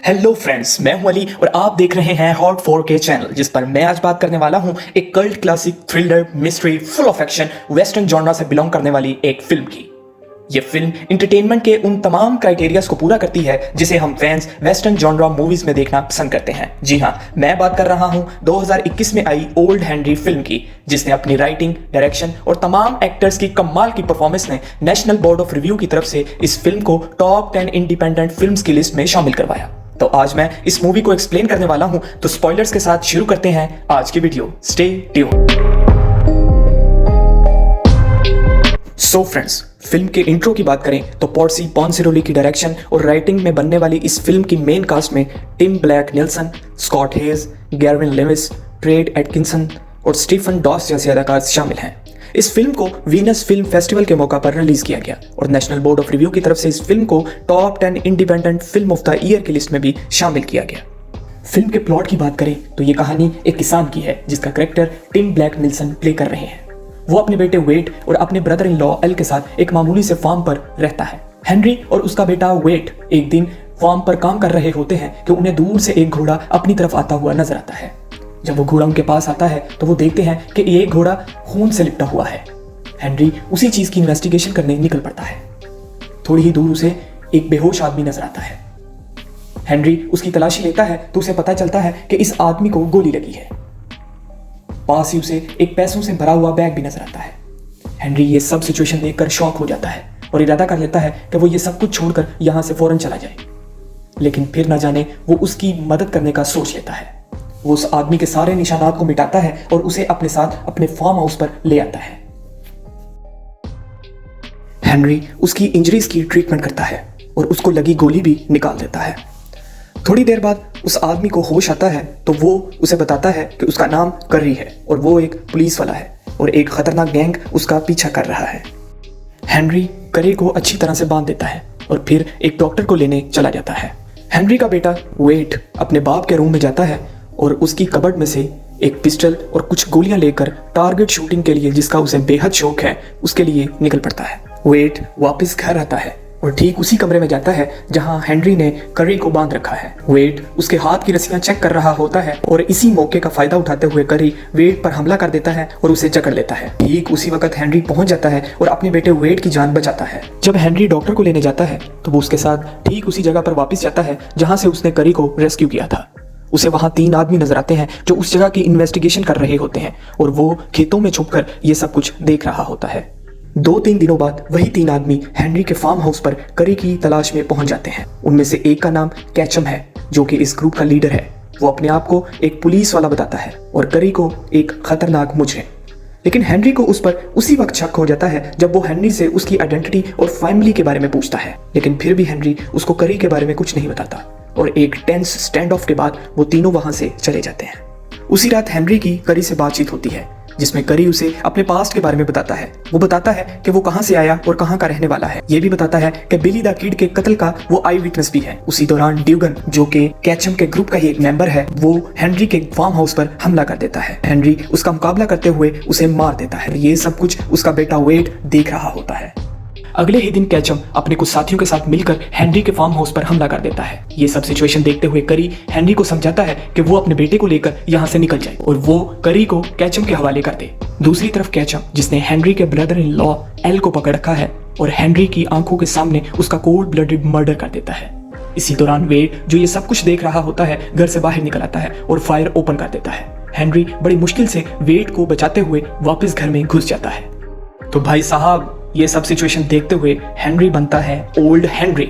Hello friends, मैं हूं अली और आप देख रहे हैं हॉट 4K चैनल, जिस पर मैं आज बात करने वाला हूं एक cult classic thriller mystery full of action western genre से बिलोंग करने वाली एक फिल्म की। ये फिल्म एंटरटेनमेंट के उन तमाम क्राइटेरियाज को पूरा करती है जिसे हम फैंस वेस्टर्न जॉनरा मूवीज में देखना पसंद करते हैं। जी हाँ, मैं बात कर रहा हूं 2021 में आई ओल्ड हेनरी फिल्म की, जिसने अपनी राइटिंग, डायरेक्शन और तमाम एक्टर्स की कमाल की परफॉर्मेंस ने नेशनल बोर्ड ऑफ रिव्यू की तरफ से इस फिल्म को टॉप 10 इंडिपेंडेंट फिल्म्स की लिस्ट में शामिल करवाया। तो आज मैं इस मूवी को एक्सप्लेन करने वाला हूं, तो स्पॉयलर्स के साथ शुरू करते हैं आज की video. Stay tuned. So friends, film के इंट्रो की बात करें तो पॉर्सी बॉन्सिरोली की डायरेक्शन और राइटिंग में बनने वाली इस फिल्म की मेन कास्ट में Tim Blake Nelson, Scott Haze, Gavin Lewis, Trace Atkinson और स्टीफन डॉस जैसे अदाकार शामिल हैं। इस फिल्म को वीनस फिल्म फेस्टिवल के मौका पर रिलीज किया गया और नेशनल बोर्ड ऑफ रिव्यू की तरफ से इस फिल्म को top 10 independent film of the year की लिस्ट में भी शामिल किया गया। फिल्म के प्लॉट की बात करें तो ये कहानी एक किसान की है जिसका character Tim Blake Nelson play कर रहे हैं। वो अपने बेटे वेट और अपने ब्रदर इन लॉ एल के साथ एक मामूली से फार्म पर रहता है। हेनरी और उसका बेटा वेट एक दिन फार्म पर काम कर रहे होते हैं कि उन्हें दूर से एक घोड़ा अपनी तरफ आता हुआ नजर आता है। जब वो घोड़ा उनके पास आता है तो वो देखते हैं कि ये घोड़ा खून से लिपटा हुआ है। हेनरी उसी चीज की इन्वेस्टिगेशन करने निकल पड़ता है। थोड़ी ही दूर उसे एक बेहोश आदमी नजर आता है। हेनरी उसकी तलाशी लेता है तो उसे पता चलता है कि इस आदमी को गोली लगी है। पास ही उसे एक पैसों से भरा हुआ बैग भी नजर आता है। हेनरी ये सब सिचुएशन देखकर शॉक हो जाता है और इरादा कर लेता है कि वो ये सब कुछ छोड़कर यहां से फौरन चला जाए, लेकिन फिर न जाने वो उसकी मदद करने का सोच लेता है। वो उस आदमी के सारे निशानात को मिटाता है और उसे अपने साथ अपने फार्म हाउस पर ले आता है। हेनरी उसकी इंजरीज की ट्रीटमेंट करता है और उसको लगी गोली भी निकाल देता है। थोड़ी देर बाद उस आदमी को होश आता है तो वो उसे बताता है कि उसका नाम कर्री है और वो एक पुलिस वाला है और एक खतरनाक गैंग उसका पीछा कर रहा है। हेनरी कर्री को अच्छी तरह से बांध देता है और फिर एक डॉक्टर को लेने चला जाता है। हेनरी का बेटा वेट अपने बाप के रूम में जाता है और उसकी कबर्ड में से एक पिस्टल और कुछ गोलियां लेकर टारगेट शूटिंग के लिए, जिसका उसे बेहद शौक है, उसके लिए निकल पड़ता है। वेट वापस घर आता है और ठीक उसी कमरे में जाता है जहां हेनरी ने कर्री को बांध रखा है। वेट उसके हाथ की रस्सियां चेक कर रहा होता है और इसी मौके का फायदा उठाते हुए कर्री वेट पर हमला कर देता है और उसे जकड़ लेता है। ठीक उसी वक्त हेनरी पहुंच जाता है और अपने बेटे वेट की जान बचाता है। जब हेनरी डॉक्टर को लेने जाता है तो वो उसके साथ ठीक उसी जगह पर वापस जाता है जहां से उसने कर्री को रेस्क्यू किया था। उसे वहां 3 आदमी नजर आते हैं जो उस जगह की इन्वेस्टिगेशन कर रहे होते हैं और वो खेतों में छुपकर ये सब कुछ देख रहा होता है। 2-3 दिनों बाद वही 3 आदमी हेनरी के फार्म हाउस पर कर्री की तलाश में पहुंच जाते हैं। उनमें से एक का नाम कैचम है, जो कि इस ग्रुप का लीडर है। वो अपने आप को एक पुलिस वाला बताता है और कर्री को एक खतरनाक मुजरिम। लेकिन हेनरी को उस पर उसी वक्त शक हो जाता है जब वो हेनरी से उसकी आइडेंटिटी और फैमिली के बारे में पूछता है, लेकिन फिर भी हेनरी उसको कर्री के बारे में कुछ नहीं बताता और एक टेंस स्टैंड ऑफ के बाद वो तीनों वहां से चले जाते हैं। उसी रात हेनरी की कर्री से बातचीत होती है जिसमें कर्री उसे अपने पास्ट के बारे में बताता है। वो बताता है कि वो कहां से आया और कहां का रहने वाला है। ये भी बताता है कि बिली द किड के कत्ल का वो आई विटनेस भी है। उसी दौरान ड्यूगन, जो कि कैचम के ग्रुप का ही एक मेंबर है, वो हेनरी के फार्म हाउस पर हमला कर देता है। हेनरी उसका मुकाबला करते हुए उसे मार देता है। ये सब कुछ उसका बेटा वेट देख रहा होता है। अगले ही दिन कैचम अपने कुछ साथियों के साथ मिलकर हेनरी के फार्म हाउस पर हमला कर देता है। ये सब सिचुएशन देखते हुए कर्री हेनरी को समझाता है कि वो अपने बेटे को लेकर यहाँ से निकल जाए और वो कर्री को कैचम के हवाले कर दे। दूसरी तरफ कैचम, जिसने हेनरी के ब्रदर इन लॉ एल को पकड़ रखा है और हेनरी की आंखों के सामने उसका कोल्ड ब्लडेड मर्डर कर देता है। इसी दौरान वेट, जो ये सब कुछ देख रहा होता है, घर से बाहर निकल आता है और फायर ओपन कर देता है। हेनरी बड़ी मुश्किल से वेट को बचाते हुए वापस घर में घुस जाता है। तो भाई साहब, ये सब सिचुएशन देखते हुए हेनरी बनता है ओल्ड हेनरी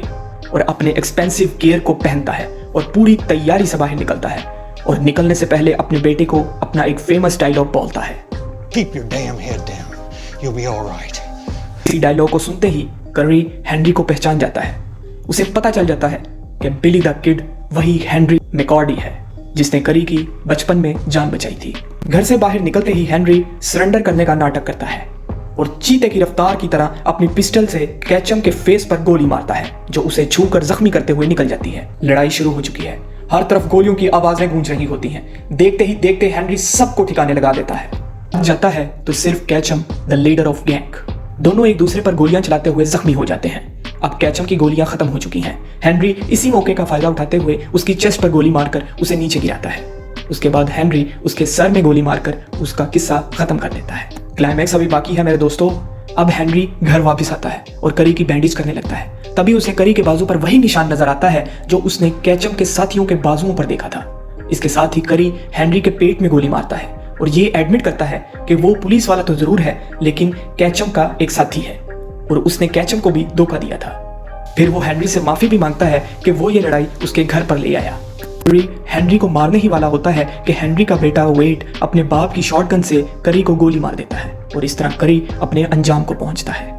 और अपने एक्सपेंसिव गियर को पहनता है और पूरी तैयारी से बाहर निकलता है और निकलने से पहले अपने बेटे को अपना एक फेमस डायलॉग बोलता है, Keep your damn head down. You'll be all right. इसी डायलॉग को सुनते ही कर्री हेनरी को पहचान जाता है। उसे पता चल जाता है कि बिली द किड वही हेनरी मैकॉर्डी है जिसने कर्री की बचपन में जान बचाई थी। घर से बाहर निकलते ही हेनरी सरेंडर करने का नाटक करता है और चीते की रफ्तार की तरह अपनी पिस्टल से कैचम के फेस पर गोली मारता है, जो उसे छूकर जख्मी करते हुए निकल जाती है। लड़ाई शुरू हो चुकी है। हर तरफ गोलियों की आवाजें गूंज रही होती हैं। देखते ही देखते हेनरी सबको ठिकाने लगा देता है। जाता है तो सिर्फ कैचम, द लीडर ऑफ गैंग। दोनों एक दूसरे पर गोलियां चलाते हुए जख्मी हो जाते हैं। अब कैचम की गोलियां खत्म हो चुकी हैं। हेनरी इसी मौके का फायदा उठाते हुए उसकी चेस्ट पर गोली मारकर उसे नीचे गिराता है। उसके बाद हेनरी उसके सर में गोली मारकर उसका किस्सा खत्म कर देता है। क्लाइमैक्स अभी बाकी है मेरे दोस्तों। अब हेनरी घर वापस आता है और करी की बैंडेज करने लगता है। तभी उसे करी के बाजू पर वही निशान नजर आता है जो उसने कैचम के साथियों के बाजुओं पर देखा था। इसके साथ ही करी हेनरी के पेट में गोली मारता है और ये एडमिट करता है कि वो पुलिस वाला तो जरूर है लेकिन कैचम का एक साथी है और उसने कैचम को भी धोखा दिया था। फिर वो हेनरी से माफी भी मांगता है कि वो ये लड़ाई उसके घर पर ले आया। हेनरी को मारने ही वाला होता है कि हेनरी का बेटा वेड अपने बाप की शॉटगन से करी को गोली मार देता है और इस तरह करी अपने अंजाम को पहुंचता है।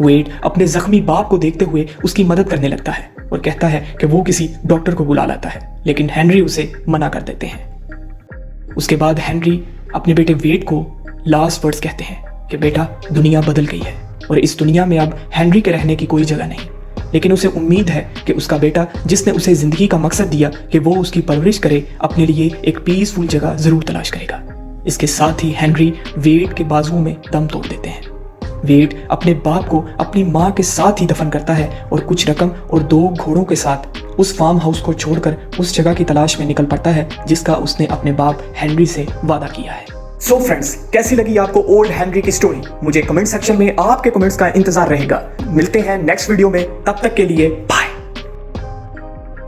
वेड अपने जख्मी बाप को देखते हुए उसकी मदद करने लगता है और कहता है कि वो किसी डॉक्टर को बुला लाता है, लेकिन हेनरी उसे मना कर देते हैं। उसके बाद हेनरी अपने बेटे वेड को लास्ट वर्ड्स कहते हैं कि बेटा, दुनिया बदल गई है और इस दुनिया में अब हेनरी के रहने की कोई जगह नहीं, लेकिन उसे उम्मीद है कि उसका बेटा जिसने उसे जिंदगी का मकसद दिया कि वो उसकी परवरिश करे, अपने लिए एक पीसफुल जगह जरूर तलाश करेगा। इसके साथ ही हेनरी वेड के बाजुओं में दम तोड़ देते हैं। वेड अपने बाप को अपनी माँ के साथ ही दफन करता है और कुछ रकम और 2 घोड़ों के साथ उस फार्म हाउस को छोड़कर उस जगह की तलाश में निकल पड़ता है जिसका उसने अपने बाप हेनरी से वादा किया है। सो फ्रेंड्स, कैसी लगी आपको ओल्ड हेनरी की स्टोरी? मुझे कमेंट सेक्शन में आपके कमेंट्स का इंतजार रहेगा। मिलते हैं नेक्स्ट वीडियो में, तब तक के लिए बाय।